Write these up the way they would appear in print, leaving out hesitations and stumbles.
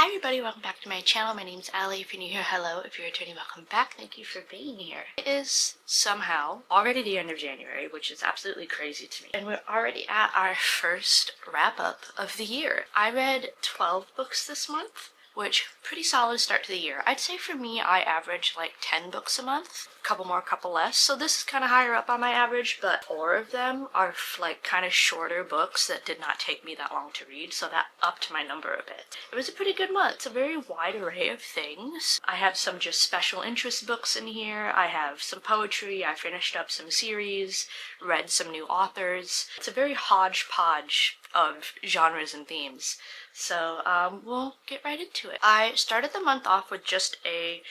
Hi everybody, welcome back to my channel. My name's Allie. If you're new here, hello. If you're returning, welcome back. Thank you for being here. It is somehow already the end of January, which is absolutely crazy to me. And we're already at our first wrap-up of the year. I read 12 books this month, which pretty solid start to the year. I'd say for me, I average like 10 books a month. Couple more, couple less. So this is kind of higher up on my average, but 4 of them are like kind of shorter books that did not take me that long to read, so that upped my number a bit. It was a pretty good month. It's a very wide array of things. I have some just special interest books in here. I have some poetry. I finished up some series, read some new authors. It's a very hodgepodge of genres and themes. So we'll get right into it. I started the month off with just a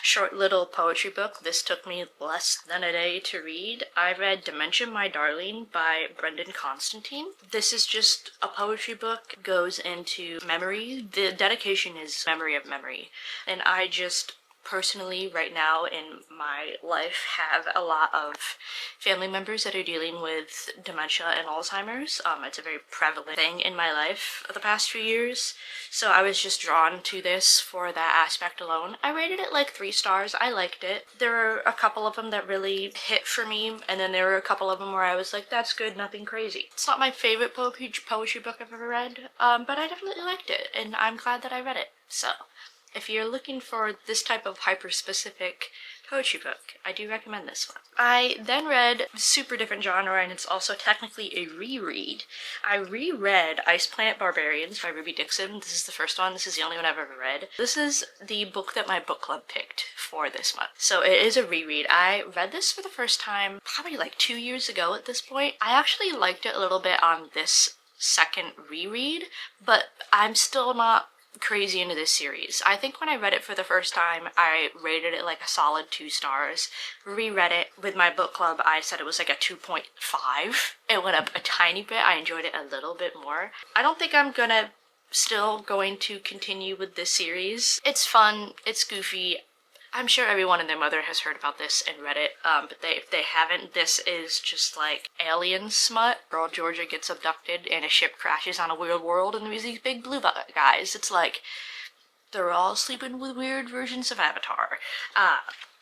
short little poetry book. This took me less than a day to read. I read Dementia My Darling by Brendan Constantine. This is just a poetry book, goes into memory. The dedication is memory of memory. And I just personally right now in my life have a lot of family members that are dealing with dementia and Alzheimer's. It's a very prevalent thing in my life of the past few years, so I was just drawn to this for that aspect alone. I rated it like 3 stars. I liked it. There were a couple of them that really hit for me, and then there were a couple of them where I was like, that's good, nothing crazy. It's not my favorite poetry book I've ever read, but I definitely liked it, and I'm glad that I read it. So if you're looking for this type of hyper-specific poetry book, I do recommend this one. I then read a super different genre, and it's also technically a reread. I reread Ice Planet Barbarians by Ruby Dixon. This is the first one. This is the only one I've ever read. This is the book that my book club picked for this month. So it is a reread. I read this for the first time probably like 2 years ago at this point. I actually liked it a little bit on this second reread, but I'm still not crazy into this series. I think when I read it for the first time, I rated it like a solid 2 stars. Reread it with my book club, I said it was like a 2.5. It went up a tiny bit. I enjoyed it a little bit more. I don't think I'm still going to continue with this series. It's fun, it's goofy. I'm sure everyone and their mother has heard about this and read it, but if they haven't, this is just like alien smut. Girl Georgia gets abducted and a ship crashes on a weird world and there's these big blue guys. It's like they're all sleeping with weird versions of Avatar.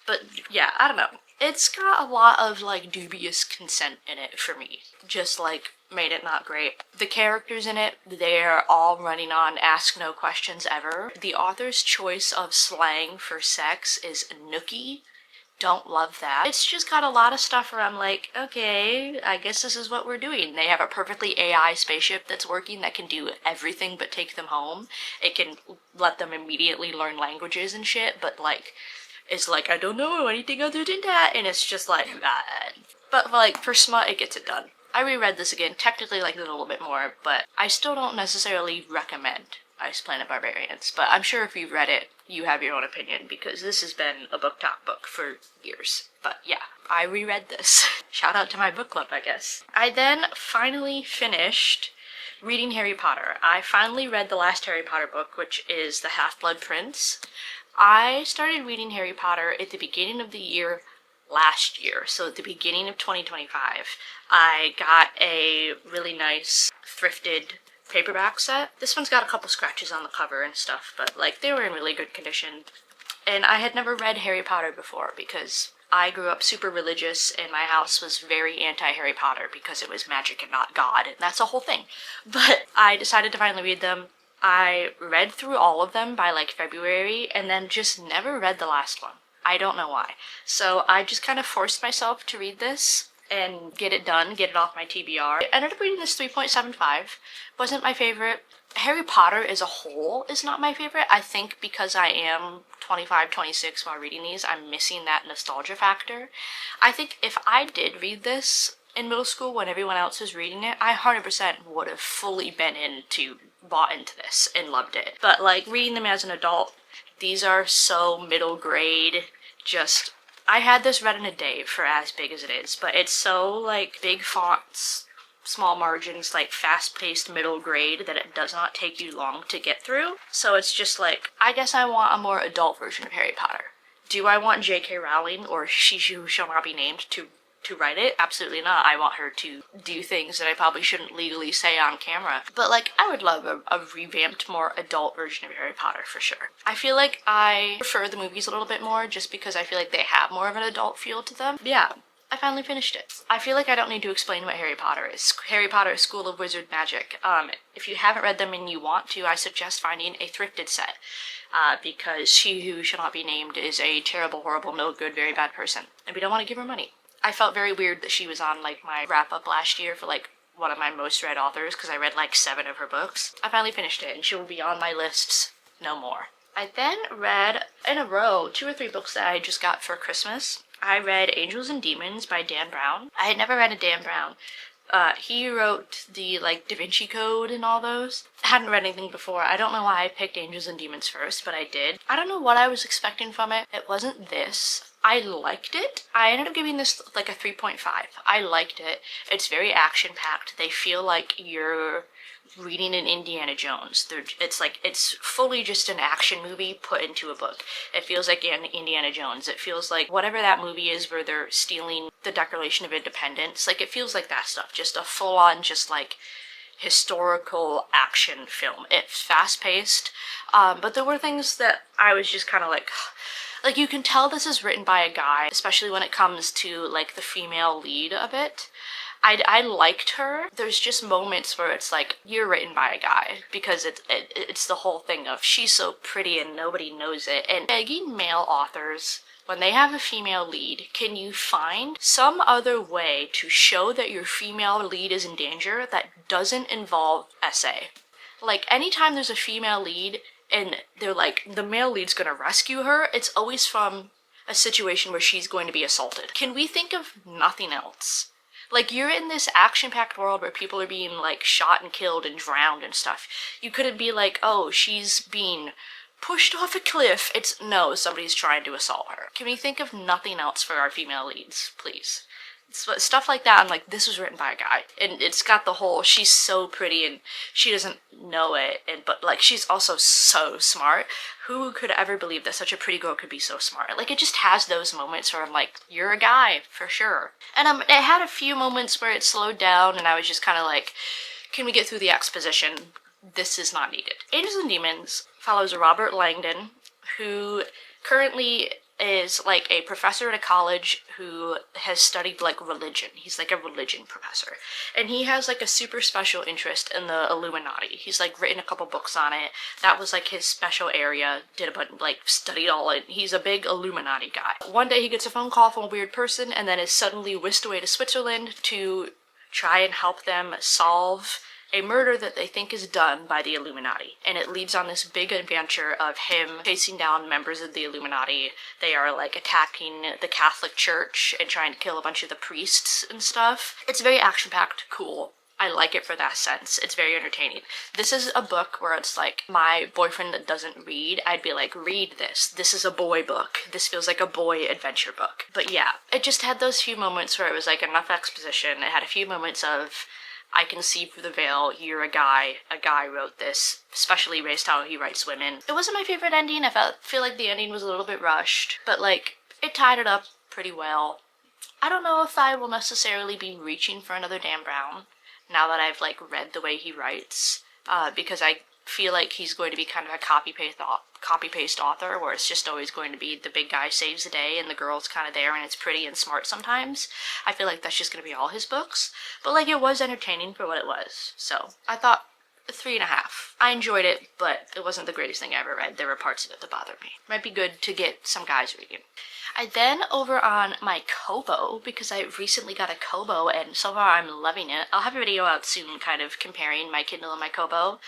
But yeah, I don't know. It's got a lot of like dubious consent in it for me. Just like made it not great. The characters in it, they're all running on ask no questions ever. The author's choice of slang for sex is nookie. Don't love that. It's just got a lot of stuff where I'm like, okay, I guess this is what we're doing. They have a perfectly AI spaceship that's working that can do everything but take them home. It can let them immediately learn languages and shit, but like, it's like, I don't know anything other than that, and it's just like, but like, for smut, it gets it done. I reread this again, technically like a little bit more, but I still don't necessarily recommend Ice Planet Barbarians, but I'm sure if you've read it, you have your own opinion, because this has been a book talk book for years. But yeah, I reread this. Shout out to my book club, I guess. I then finally finished reading Harry Potter. I finally read the last Harry Potter book, which is The Half-Blood Prince. I started reading Harry Potter at the beginning of the year last year, so at the beginning of 2025. I got a really nice thrifted paperback set. This one's got a couple scratches on the cover and stuff, but like they were in really good condition. And I had never read Harry Potter before because I grew up super religious and my house was very anti-Harry Potter because it was magic and not God, and that's a whole thing. But I decided to finally read them. I read through all of them by like February and then just never read the last one. I don't know why. So I just kind of forced myself to read this and get it done, get it off my TBR. I ended up reading this 3.75. Wasn't my favorite. Harry Potter as a whole is not my favorite. I think because I am 25, 26 while reading these, I'm missing that nostalgia factor. I think if I did read this in middle school when everyone else was reading it, I 100% would have fully bought into this and loved it. But like reading them as an adult, these are so middle grade, just, I had this read in a day for as big as it is, but it's so like big fonts, small margins, like fast-paced middle grade that it does not take you long to get through. So it's just like, I guess I want a more adult version of Harry Potter. Do I want J.K. Rowling or She Who Shall Not Be Named to to write it. Absolutely not. I want her to do things that I probably shouldn't legally say on camera. But like, I would love a revamped, more adult version of Harry Potter for sure. I feel like I prefer the movies a little bit more just because I feel like they have more of an adult feel to them. But yeah, I finally finished it. I feel like I don't need to explain what Harry Potter is. Harry Potter School of Wizard Magic. If you haven't read them and you want to, I suggest finding a thrifted set. Because she who shall not be named is a terrible, horrible, no good, very bad person. And we don't want to give her money. I felt very weird that she was on like my wrap-up last year for like one of my most read authors because I read like 7 of her books. I finally finished it and she will be on my lists no more. I then read in a row 2 or 3 books that I just got for Christmas. I read Angels and Demons by Dan Brown. I had never read a Dan Brown. He wrote the, like, Da Vinci Code and all those. I hadn't read anything before. I don't know why I picked Angels and Demons first, but I did. I don't know what I was expecting from it. It wasn't this. I liked it. I ended up giving this, like, a 3.5. I liked it. It's very action-packed. They feel like you're reading an Indiana Jones. It's fully just an action movie put into a book. It feels like Indiana Jones. It feels like whatever that movie is where they're stealing the Declaration of Independence. Like, it feels like that stuff. Just a full-on, just like, historical action film. It's fast-paced, but there were things that I was just kind of like, you can tell this is written by a guy, especially when it comes to, like, the female lead of it. I liked her. There's just moments where it's like, you're written by a guy, because it's the whole thing of she's so pretty and nobody knows it. And begging male authors, when they have a female lead, can you find some other way to show that your female lead is in danger that doesn't involve essay? Like, anytime there's a female lead and they're like, the male lead's gonna rescue her, it's always from a situation where she's going to be assaulted. Can we think of nothing else? Like, you're in this action-packed world where people are being, like, shot and killed and drowned and stuff. You couldn't be like, oh, she's being pushed off a cliff. It's, no, somebody's trying to assault her. Can we think of nothing else for our female leads, please? Stuff like that, I'm like, this was written by a guy. And it's got the whole, she's so pretty and she doesn't know it, but, like, she's also so smart. Who could ever believe that such a pretty girl could be so smart? Like, it just has those moments where I'm like, you're a guy, for sure. And it had a few moments where it slowed down and I was just kind of like, can we get through the exposition? This is not needed. Angels and Demons follows Robert Langdon, who currently is like a professor at a college who has studied like religion. He's like a religion professor. And he has like a super special interest in the Illuminati. He's like written a couple books on it. That was like his special area, did a bunch, like studied all it. He's a big Illuminati guy. One day he gets a phone call from a weird person and then is suddenly whisked away to Switzerland to try and help them solve a murder that they think is done by the Illuminati. And it leads on this big adventure of him chasing down members of the Illuminati. They are like attacking the Catholic Church and trying to kill a bunch of the priests and stuff. It's very action-packed, cool. I like it for that sense. It's very entertaining. This is a book where it's like, my boyfriend that doesn't read, I'd be like, read this. This is a boy book. This feels like a boy adventure book. But yeah, it just had those few moments where it was like enough exposition. It had a few moments of, I can see through the veil, you're a guy wrote this, especially based on how he writes women. It wasn't my favorite ending. I feel like the ending was a little bit rushed, but like, it tied it up pretty well. I don't know if I will necessarily be reaching for another Dan Brown now that I've like read the way he writes, because I feel like he's going to be kind of a copy-paste author where it's just always going to be the big guy saves the day and the girl's kind of there and it's pretty and smart sometimes. I feel like that's just going to be all his books. But like, it was entertaining for what it was. So I thought 3.5. I enjoyed it, but it wasn't the greatest thing I ever read. There were parts of it that bothered me. Might be good to get some guys reading. I then, over on my Kobo, because I recently got a Kobo and so far I'm loving it. I'll have a video out soon kind of comparing my Kindle and my Kobo.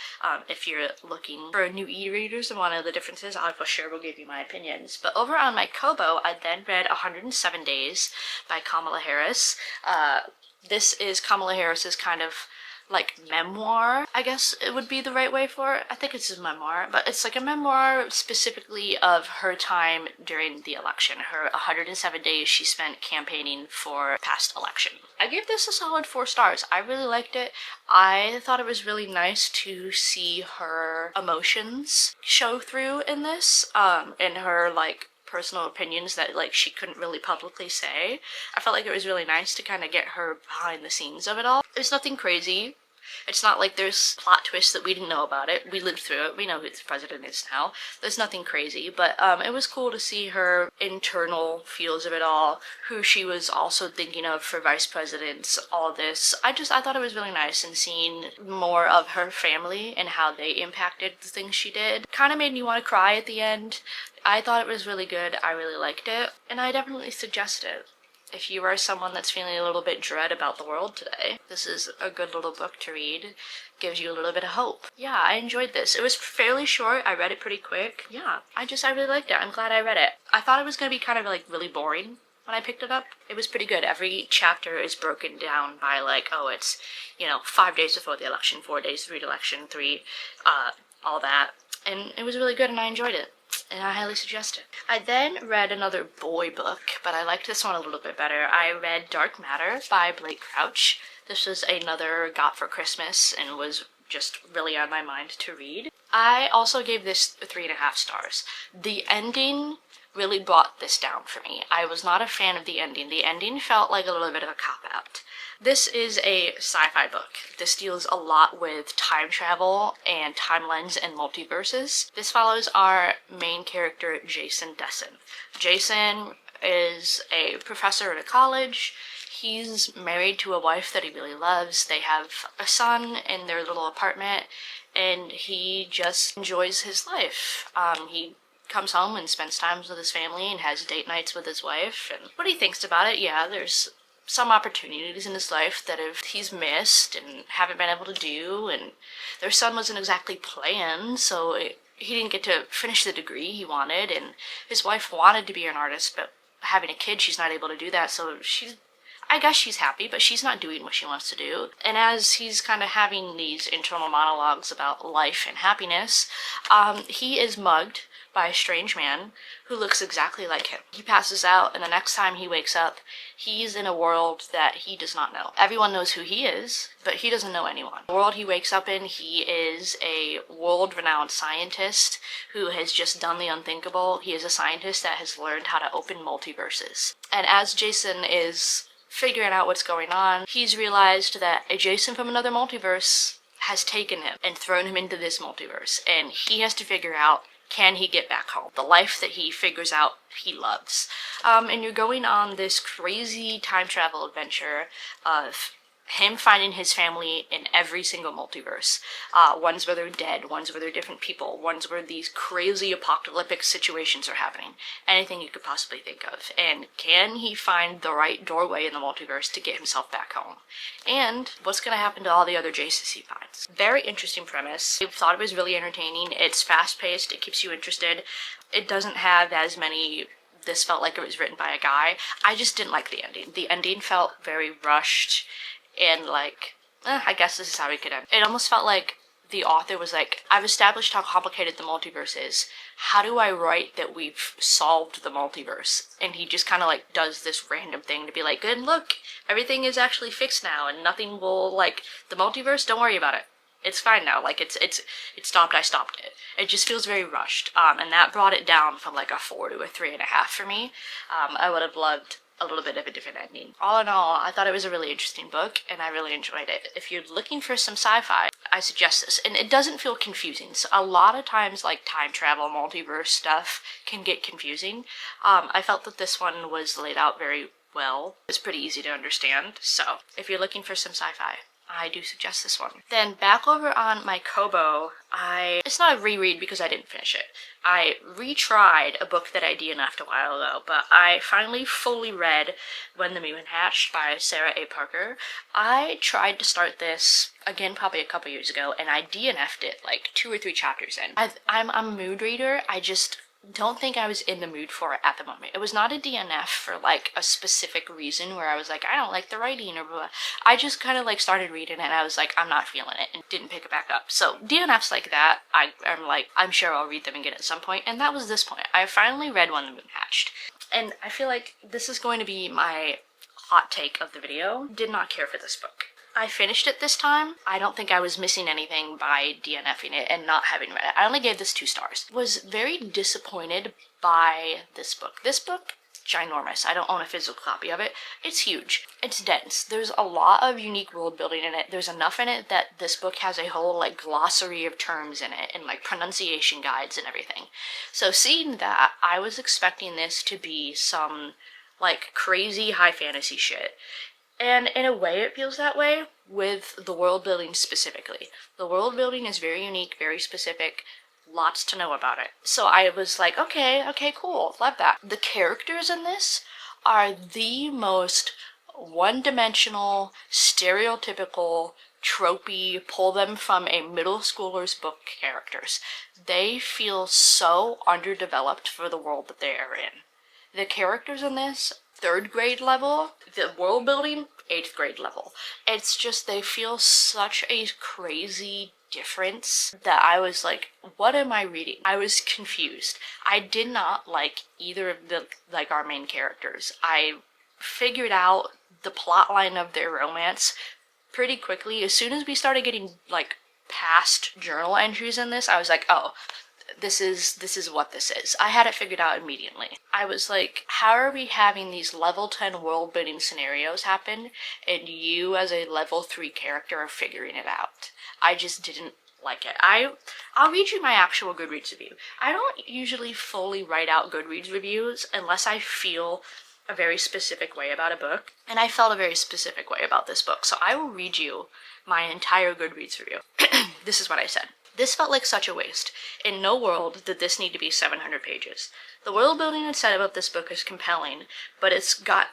If you're looking for new e-readers and want to know the differences, I for sure will give you my opinions. But over on my Kobo, I then read 107 Days by Kamala Harris. This is Kamala Harris's kind of like memoir, I guess it would be the right way for it. I think it's a memoir, but it's like a memoir specifically of her time during the election. Her 107 days she spent campaigning for past election. I gave this a solid 4 stars. I really liked it. I thought it was really nice to see her emotions show through in this, and her like personal opinions that like she couldn't really publicly say. I felt like it was really nice to kind of get her behind the scenes of it all. There's nothing crazy. It's not like there's plot twists that we didn't know about it. We lived through it. We know who the president is now. There's nothing crazy, but it was cool to see her internal feels of it all, who she was also thinking of for vice presidents, all this. I thought it was really nice, and seeing more of her family and how they impacted the things she did kind of made me want to cry at the end. I thought it was really good. I really liked it, and I definitely suggest it. If you are someone that's feeling a little bit dread about the world today, this is a good little book to read. Gives you a little bit of hope. Yeah, I enjoyed this. It was fairly short. I read it pretty quick. Yeah, I really liked it. I'm glad I read it. I thought it was going to be kind of like really boring when I picked it up. It was pretty good. Every chapter is broken down by like, oh, it's, 5 days before the election, 4 days, 3 election, 3, all that. And it was really good, and I enjoyed it. And I highly suggest it. I then read another boy book, but I liked this one a little bit better. I read Dark Matter by Blake Crouch. This was another got for Christmas and was just really on my mind to read. I also gave this 3.5 stars. The ending really brought this down for me. I was not a fan of the ending. The ending felt like a little bit of a cop-out. This is a sci-fi book. This deals a lot with time travel and timelines and multiverses. This follows our main character, Jason Dessen. Jason is a professor at a college. He's married to a wife that he really loves. They have a son in their little apartment, and he just enjoys his life. He comes home and spends time with his family and has date nights with his wife. And what he thinks about it, yeah, there's some opportunities in his life that he's missed and haven't been able to do, and their son wasn't exactly planned, so he didn't get to finish the degree he wanted, and his wife wanted to be an artist, but having a kid, she's not able to do that, so I guess she's happy, but she's not doing what she wants to do. And as he's kind of having these internal monologues about life and happiness, he is mugged by a strange man who looks exactly like him. He passes out, and the next time he wakes up, he's in a world that he does not know. Everyone knows who he is, but he doesn't know anyone. The world he wakes up in, he is a world-renowned scientist who has just done the unthinkable. He is a scientist that has learned how to open multiverses. And as Jason is figuring out what's going on, he's realized that a Jason from another multiverse has taken him and thrown him into this multiverse, and he has to figure out, can he get back home? The life that he figures out he loves. And you're going on this crazy time travel adventure of him finding his family in every single multiverse. Ones where they're dead, ones where they're different people, ones where these crazy apocalyptic situations are happening. Anything you could possibly think of. And can he find the right doorway in the multiverse to get himself back home? And what's going to happen to all the other Jasons he finds? Very interesting premise. I thought it was really entertaining. It's fast-paced. It keeps you interested. It doesn't have as many... This felt like it was written by a guy. I just didn't like the ending. The ending felt very rushed. And like, I guess this is how it could end. It almost felt like the author was like, I've established how complicated the multiverse is. How do I write that we've solved the multiverse? And he just kind of like does this random thing to be like, good, look, everything is actually fixed now and nothing will, like, the multiverse, don't worry about it. It's fine now. Like, it stopped, I stopped it. It just feels very rushed. And that brought it down from like a 4 to a 3.5 for me. I would have loved a little bit of a different ending. All in all, I thought it was a really interesting book, and I really enjoyed it. If you're looking for some sci-fi, I suggest this. And it doesn't feel confusing. So a lot of times, like, time travel, multiverse stuff can get confusing. I felt that this one was laid out very well. It's pretty easy to understand. So if you're looking for some sci-fi, I do suggest this one. Then back over on my Kobo, it's not a reread because I didn't finish it. I retried a book that I DNF'd a while ago, but I finally fully read When the Moon Hatched by Sarah A. Parker. I tried to start this, again, probably a couple years ago, and I DNF'd it like 2 or 3 chapters in. I'm a mood reader. I just don't think I was in the mood for it at the moment. It was not a DNF for like a specific reason where I was like, I don't like the writing or blah. I just kind of like started reading it and I was like, I'm not feeling it, and didn't pick it back up. So DNFs like that, I'm like, I'm sure I'll read them again at some point, and that was this point. I finally read When the Moon Hatched, and I feel like this is going to be my hot take of the video. Did not care for this book. I finished it this time. I don't think I was missing anything by DNFing it and not having read it. I only gave this 2 stars. Was very disappointed by this book. This book, ginormous. I don't own a physical copy of it. It's huge. It's dense. There's a lot of unique world building in it. There's enough in it that this book has a whole like glossary of terms in it and like pronunciation guides and everything. So seeing that, I was expecting this to be some like crazy high fantasy shit. And in a way it feels that way with the world building specifically. The world building is very unique, very specific, lots to know about it. So I was like, okay, cool, love that. The characters in this are the most one-dimensional, stereotypical, tropey, pull them from a middle schooler's book characters. They feel so underdeveloped for the world that they are in. The characters in this, 3rd grade level, the world building, 8th grade level. It's just, they feel such a crazy difference that I was like, what am I reading? I was confused. I did not like either of the, like, our main characters. I figured out the plot line of their romance pretty quickly. As soon as we started getting, like, past journal entries in this, I was like, oh, this is what this is. I had it figured out immediately. I was like, how are we having these level 10 world building scenarios happen and you as a level 3 character are figuring it out? I just didn't like it. I'll read you my actual Goodreads review. I don't usually fully write out Goodreads reviews unless I feel a very specific way about a book, and I felt a very specific way about this book, so I will read you my entire Goodreads review. This is what I said. This felt like such a waste. In no world did this need to be 700 pages. The world building and setup of this book is compelling, but it's got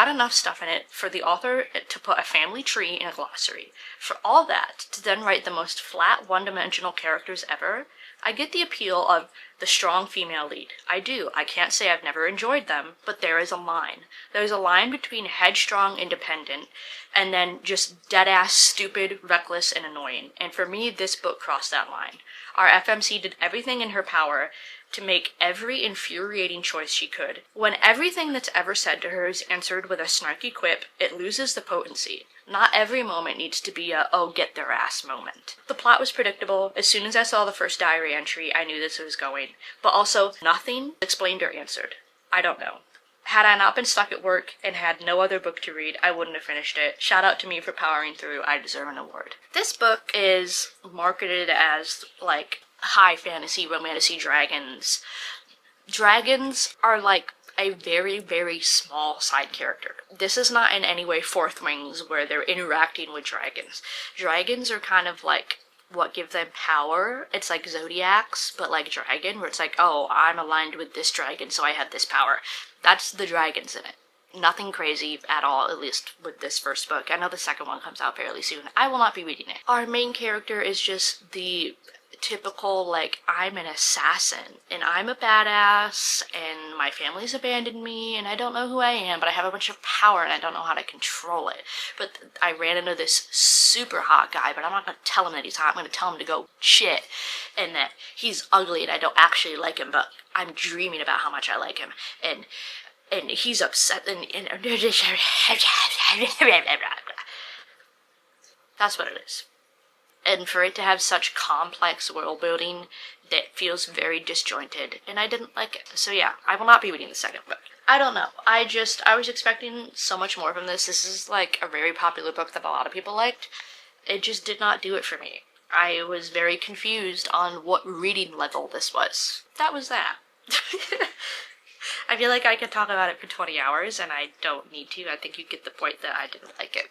enough stuff in it for the author to put a family tree in a glossary. For all that, to then write the most flat, one-dimensional characters ever, I get the appeal of the strong female lead. I do. I can't say I've never enjoyed them, but there is a line. There's a line between headstrong, independent, and then just dead-ass, stupid, reckless, and annoying. And for me, this book crossed that line. Our FMC did everything in her power to make every infuriating choice she could. When everything that's ever said to her is answered with a snarky quip, it loses the potency. Not every moment needs to be a, oh, get their ass moment. The plot was predictable. As soon as I saw the first diary entry, I knew this was going. But also, nothing explained or answered. I don't know. Had I not been stuck at work and had no other book to read, I wouldn't have finished it. Shout out to me for powering through. I deserve an award. This book is marketed as, like, high fantasy, romantasy dragons. Dragons are, like, a very, very small side character. This is not in any way Fourth Wings where they're interacting with dragons. Dragons are kind of like what give them power. It's like zodiacs, but like dragon, where it's like, oh, I'm aligned with this dragon, so I have this power. That's the dragons in it. Nothing crazy at all, at least with this first book. I know the second one comes out fairly soon. I will not be reading it. Our main character is just the typical, like, I'm an assassin, and I'm a badass, and my family's abandoned me, and I don't know who I am, but I have a bunch of power, and I don't know how to control it. But I ran into this super hot guy, but I'm not going to tell him that he's hot. I'm going to tell him to go shit, and that he's ugly, and I don't actually like him, but I'm dreaming about how much I like him, and he's upset, and that's what it is. And for it to have such complex world building that feels very disjointed, and I didn't like it. So yeah, I will not be reading the second book. I don't know. I was expecting so much more from this. This is like a very popular book that a lot of people liked. It just did not do it for me. I was very confused on what reading level this was. That was that. I feel like I could talk about it for 20 hours, and I don't need to. I think you get the point that I didn't like it.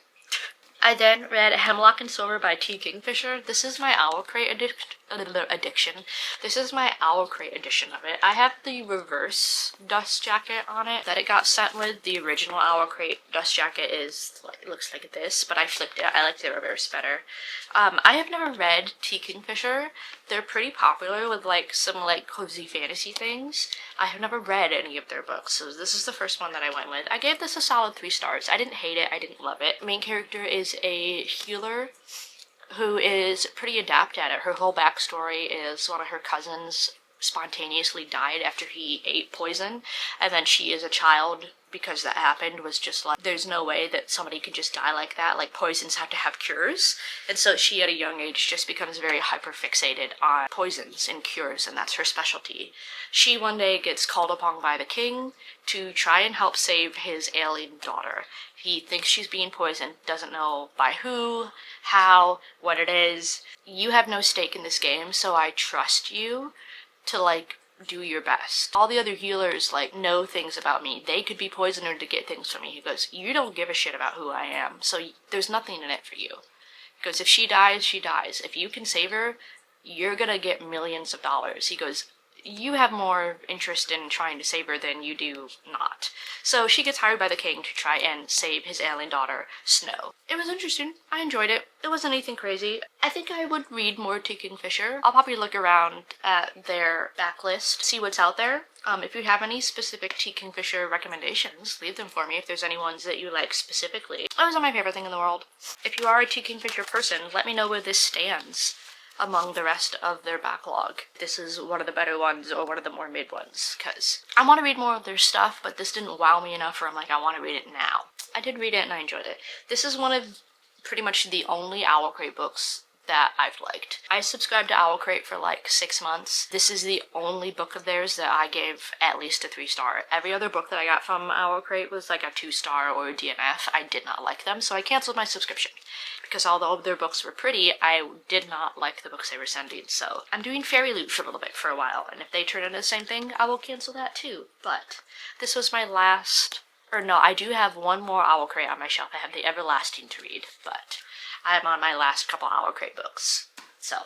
I then read Hemlock and Silver by T. Kingfisher. This is my Owl Crate addiction. This is my Owl Crate edition of it. I have the reverse dust jacket on it that it got sent with. The original Owl Crate dust jacket looks like this, but I flipped it. I like the reverse better. I have never read T. Kingfisher. They're pretty popular with like some like cozy fantasy things. I have never read any of their books, so this is the first one that I went with. I gave this a solid 3 stars. I didn't hate it. I didn't love it. Main character is a healer who is pretty adept at it. Her whole backstory is one of her cousins spontaneously died after he ate poison, and then she as a child, because that happened, was just like, there's no way that somebody could just die like that, like poisons have to have cures. And so she at a young age just becomes very hyper fixated on poisons and cures, and that's her specialty. She one day gets called upon by the king to try and help save his alien daughter. He thinks she's being poisoned, doesn't know by who, how, what it is. You have no stake in this game, so I trust you to like do your best. All the other healers like know things about me. They could be poisoned to get things from me. He goes, you don't give a shit about who I am, so there's nothing in it for you. He goes, if she dies, she dies. If you can save her, you're gonna get millions of dollars. He goes, you have more interest in trying to save her than you do not. So she gets hired by the king to try and save his alien daughter, Snow. It was interesting. I enjoyed it. It wasn't anything crazy. I think I would read more to Kingfisher. I'll probably look around at their backlist, see what's out there. If you have any specific T. Kingfisher recommendations, leave them for me if there's any ones that you like specifically. That was not my favorite thing in the world. If you are a T. Kingfisher person, let me know where this stands among the rest of their backlog. This is one of the better ones or one of the more mid ones, because I want to read more of their stuff, but this didn't wow me enough where I'm like, I want to read it now. I did read it and I enjoyed it. This is one of pretty much the only Owl Crate books that I've liked. I subscribed to Owl Crate for like 6 months. This is the only book of theirs that I gave at least a 3-star. Every other book that I got from Owl Crate was like a 2-star or a DNF. I did not like them, so I canceled my subscription. Because although their books were pretty, I did not like the books they were sending, so I'm doing Fairy Loot for a little bit for a while, and if they turn into the same thing, I will cancel that too. But this was my last, or no, I do have one more Owl Crate on my shelf. I have The Everlasting to read, but I'm on my last couple Owl Crate books, so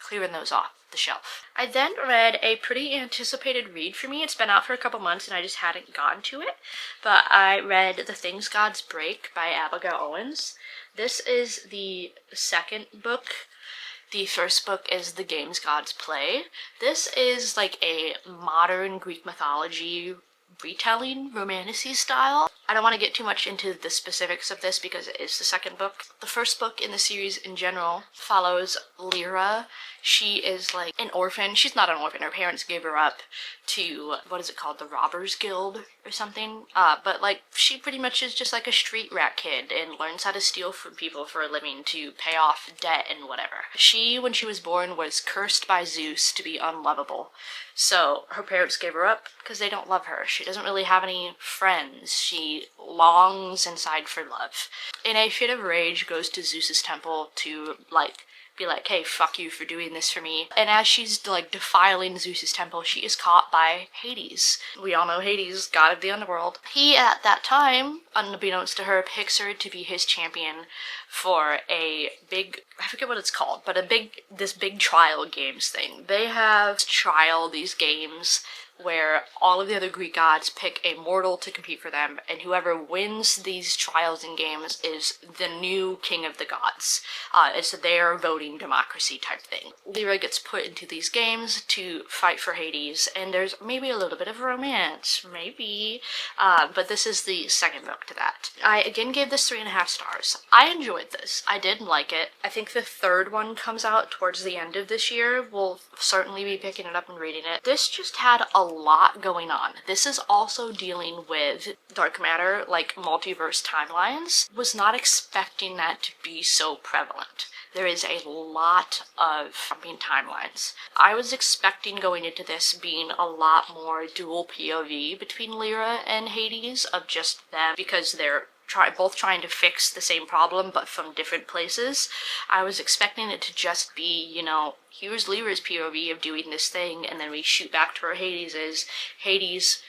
clearing those off the shelf. I then read a pretty anticipated read for me. It's been out for a couple months and I just hadn't gotten to it, but I read The Things Gods Break by Abigail Owens. This is the second book. The first book is The Games Gods Play. This is like a modern Greek mythology retelling, romantasy style. I don't want to get too much into the specifics of this because it is the second book. The first book in the series in general follows Lyra. She is like an orphan. She's not an orphan. Her parents gave her up to, what is it called, the Robbers Guild or something. But like she pretty much is just like a street rat kid and learns how to steal from people for a living to pay off debt and whatever. She, when she was born, was cursed by Zeus to be unlovable. So her parents gave her up because they don't love her. She doesn't really have any friends. She longs inside for love. In a fit of rage, goes to Zeus's temple to be like, hey, fuck you for doing this for me. And as she's like defiling Zeus's temple, she is caught by Hades. We all know Hades, god of the underworld. He at that time, unbeknownst to her, picks her to be his champion for a big, I forget what it's called, but this big trial games thing. They have these games where all of the other Greek gods pick a mortal to compete for them, and whoever wins these trials and games is the new king of the gods. It's their voting democracy type thing. Lyra gets put into these games to fight for Hades, and there's maybe a little bit of romance, maybe, but this is the second book to that. I again gave this 3.5 stars. I enjoyed this. I did like it. I think the third one comes out towards the end of this year. We'll certainly be picking it up and reading it. This just had a lot going on. This is also dealing with dark matter, like multiverse timelines. Was not expecting that to be so prevalent. There is a lot of jumping timelines. I was expecting going into this being a lot more dual POV between Lyra and Hades, of just them, because they're both trying to fix the same problem but from different places. I was expecting it to just be, you know, here's Lyra's POV of doing this thing, and then we shoot back to where Hades is. Hades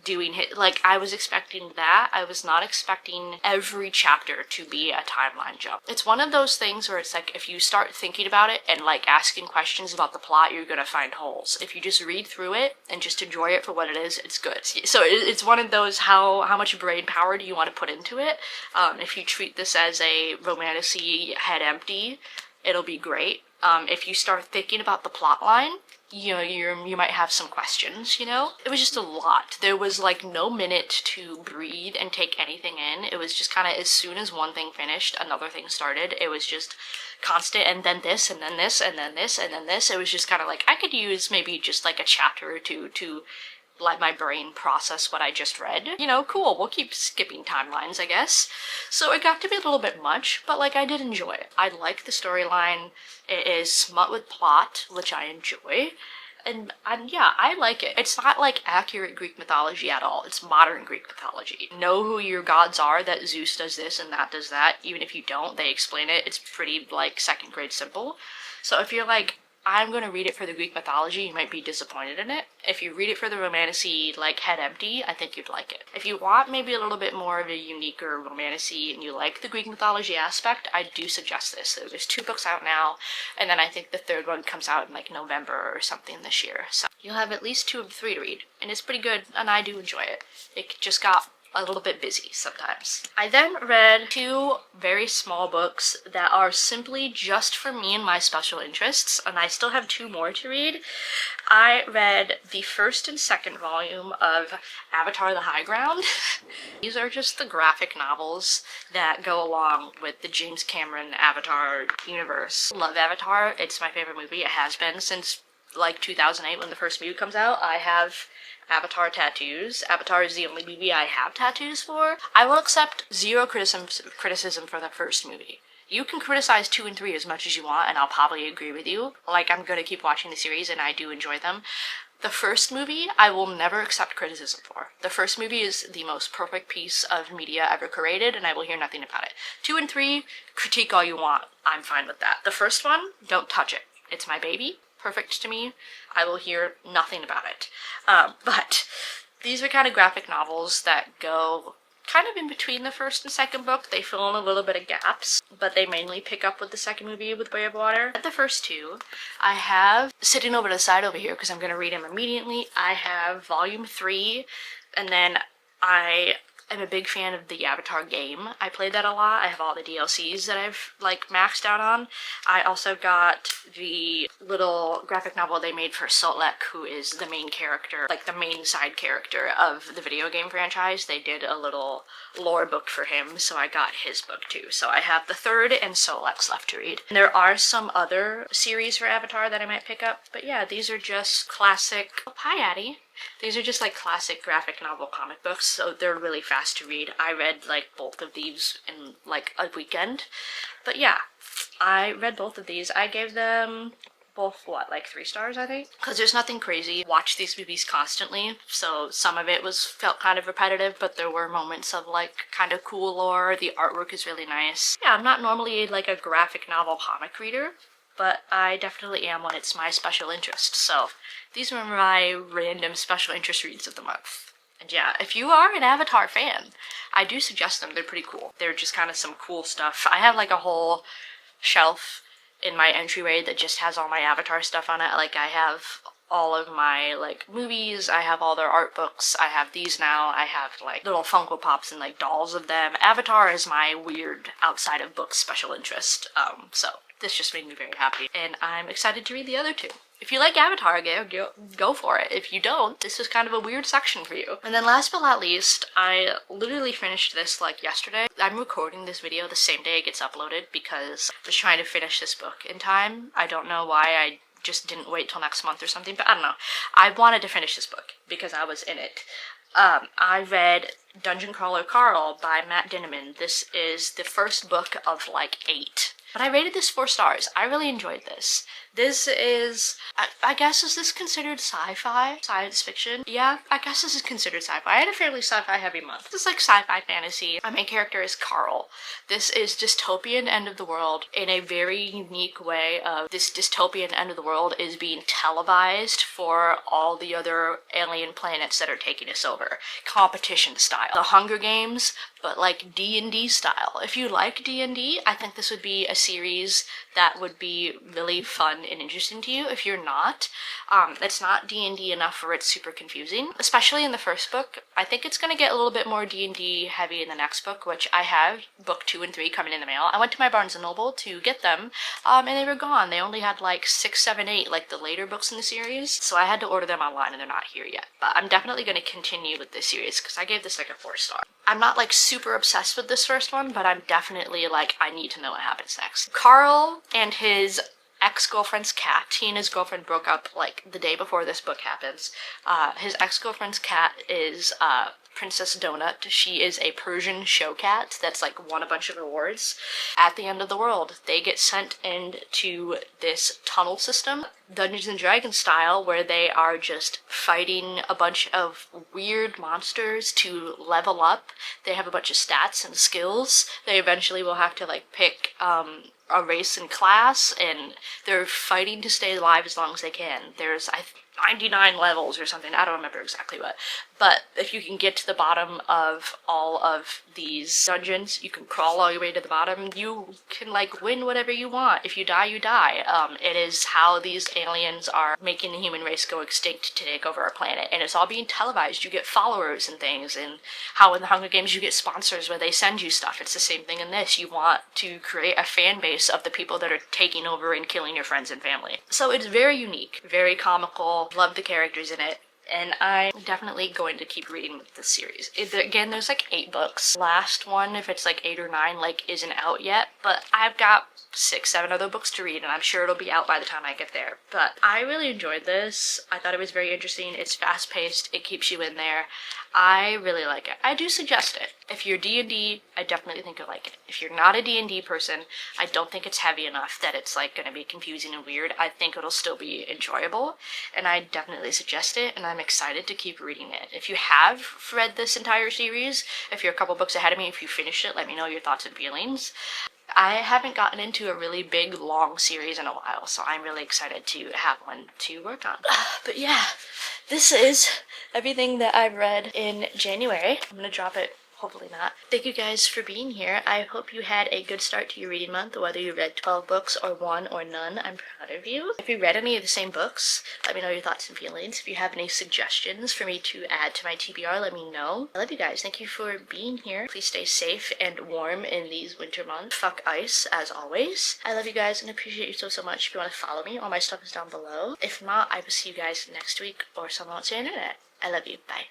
doing it. Like, I was expecting that. I was not expecting every chapter to be a timeline jump. It's one of those things where it's like, if you start thinking about it and like asking questions about the plot, you're gonna find holes. If you just read through it and just enjoy it for what it is, it's good. So it's one of those, how much brain power do you want to put into it? If you treat this as a romantasy head empty, it'll be great. If you start thinking about the plot line, you know, you might have some questions, you know? It was just a lot. There was like no minute to breathe and take anything in. It was just kind of as soon as one thing finished, another thing started. It was just constant, and then this, and then this, and then this, and then this. It was just kind of like, I could use maybe just like a chapter or two to let my brain process what I just read. You know, cool, we'll keep skipping timelines, I guess. So it got to be a little bit much, but like I did enjoy it. I like the storyline. It is smut with plot, which I enjoy. And yeah, I like it. It's not like accurate Greek mythology at all. It's modern Greek mythology. Know who your gods are, that Zeus does this and that does that. Even if you don't, they explain it. It's pretty like second grade simple. So if you're like, I'm going to read it for the Greek mythology, you might be disappointed in it. If you read it for the romantasy, like head empty, I think you'd like it. If you want maybe a little bit more of a uniquer romantasy and you like the Greek mythology aspect, I do suggest this. So there's 2 books out now, and then I think the 3rd one comes out in like November or something this year. So you'll have at least 2 of the 3 to read, and it's pretty good, and I do enjoy it. It just got a little bit busy sometimes. I then read 2 very small books that are simply just for me and my special interests, and I still have 2 more to read. I read the 1st and 2nd volume of Avatar: The High Ground. These are just the graphic novels that go along with the James Cameron Avatar universe. Love Avatar. It's my favorite movie. It has been since like 2008 when the first movie comes out. I have Avatar tattoos. Avatar is the only movie I have tattoos for. I will accept 0 criticism for the first movie. You can criticize 2 and 3 as much as you want, and I'll probably agree with you. Like, I'm gonna keep watching the series, and I do enjoy them. The first movie, I will never accept criticism for. The first movie is the most perfect piece of media ever created, and I will hear nothing about it. 2 and 3, critique all you want. I'm fine with that. The first one, don't touch it. It's my baby. Perfect to me. I will hear nothing about it. But these are kind of graphic novels that go kind of in between the first and second book. They fill in a little bit of gaps, but they mainly pick up with the second movie with Way of Water. The first 2, I have sitting over to the side over here because I'm going to read them immediately. I have volume 3, and then I am a big fan of the Avatar game. I played that a lot. I have all the DLCs that I've like maxed out on. I also got the little graphic novel they made for Solek, who is the main character, like the main side character of the video game franchise. They did a little lore book for him, so I got his book too. So I have the 3rd and Solek's left to read. And there are some other series for Avatar that I might pick up, but yeah, these are just classic. Oh, hi, Addie. These are just like classic graphic novel comic books, so they're really fast to read. I read like both of these in like a weekend. But yeah, I read both of these. I gave them both, what, like 3 stars, I think? Because there's nothing crazy. Watch these movies constantly, so some of it felt kind of repetitive, but there were moments of like kind of cool lore. The artwork is really nice. Yeah, I'm not normally like a graphic novel comic reader, but I definitely am when it's my special interest. So these were my random special interest reads of the month. And yeah, if you are an Avatar fan, I do suggest them. They're pretty cool. They're just kind of some cool stuff. I have like a whole shelf in my entryway that just has all my Avatar stuff on it. Like I have all of my like movies, I have all their art books, I have these now, I have like little Funko Pops and like dolls of them. Avatar is my weird outside of books special interest. So this just made me very happy, and I'm excited to read the other 2. If you like Avatar, go for it. If you don't, this is kind of a weird section for you. And then last but not least, I literally finished this like yesterday. I'm recording this video the same day it gets uploaded because I was trying to finish this book in time. I don't know why I just didn't wait till next month or something, but I don't know. I wanted to finish this book because I was in it. I read Dungeon Crawler Carl by Matt Dinniman. This is the first book of like 8. But I rated this 4 stars. I really enjoyed this. This is, I guess, is this considered sci-fi? Science fiction? Yeah, I guess this is considered sci-fi. I had a fairly sci-fi heavy month. This is like sci-fi fantasy. My main character is Carl. This is dystopian end of the world in a very unique way of this dystopian end of the world is being televised for all the other alien planets that are taking us over. Competition style. The Hunger Games, but like D&D style. If you like D&D, I think this would be a series that would be really fun and interesting to you. If you're not, it's not D&D enough where it's super confusing, especially in the first book. I think it's going to get a little bit more D&D heavy in the next book, which I have book 2 and 3 coming in the mail. I went to my Barnes & Noble to get them, and they were gone. They only had like 6, 7, 8, like the later books in the series, so I had to order them online and they're not here yet. But I'm definitely going to continue with this series because I gave this like a 4-star. I'm not like super obsessed with this first one, but I'm definitely like, I need to know what happens next. Carl and his ex-girlfriend's cat. He and his girlfriend broke up like the day before this book happens. His ex-girlfriend's cat is Princess Donut. She is a Persian show cat that's like won a bunch of awards. At the end of the world, they get sent into this tunnel system, Dungeons and Dragons style, where they are just fighting a bunch of weird monsters to level up. They have a bunch of stats and skills. They eventually will have to like pick a race and class, and they're fighting to stay alive as long as they can. There's 99 levels or something, I don't remember exactly what, but if you can get to the bottom of all of these dungeons, you can crawl all your way to the bottom, you can like win whatever you want. If you die, you die. It is how these aliens are making the human race go extinct to take over our planet, and it's all being televised. You get followers and things, and how in the Hunger Games you get sponsors where they send you stuff. It's the same thing in this. You want to create a fan base of the people that are taking over and killing your friends and family. So it's very unique, very comical. Love the characters in it, and I'm definitely going to keep reading with this series. Again, there's like 8 books. Last one, if it's like 8 or 9, like isn't out yet, but I've got 6, 7 other books to read, and I'm sure it'll be out by the time I get there. But I really enjoyed this. I thought it was very interesting. It's fast-paced. It keeps you in there. I really like it. I do suggest it. If you're D&D, I definitely think you'll like it. If you're not a D&D person, I don't think it's heavy enough that it's like going to be confusing and weird. I think it'll still be enjoyable, and I definitely suggest it, and I'm excited to keep reading it. If you have read this entire series, if you're a couple books ahead of me, if you finished it, let me know your thoughts and feelings. I haven't gotten into a really big, long series in a while, so I'm really excited to have one to work on. But yeah, this is everything that I've read in January. I'm gonna drop it. Hopefully not. Thank you guys for being here. I hope you had a good start to your reading month, whether you read 12 books or 1 or none. I'm proud of you. If you read any of the same books, let me know your thoughts and feelings. If you have any suggestions for me to add to my TBR, let me know. I love you guys. Thank you for being here. Please stay safe and warm in these winter months. Fuck ice, as always. I love you guys and appreciate you so much. If you want to follow me, all my stuff is down below. If not, I will see you guys next week or somewhere else on the internet. I love you. Bye.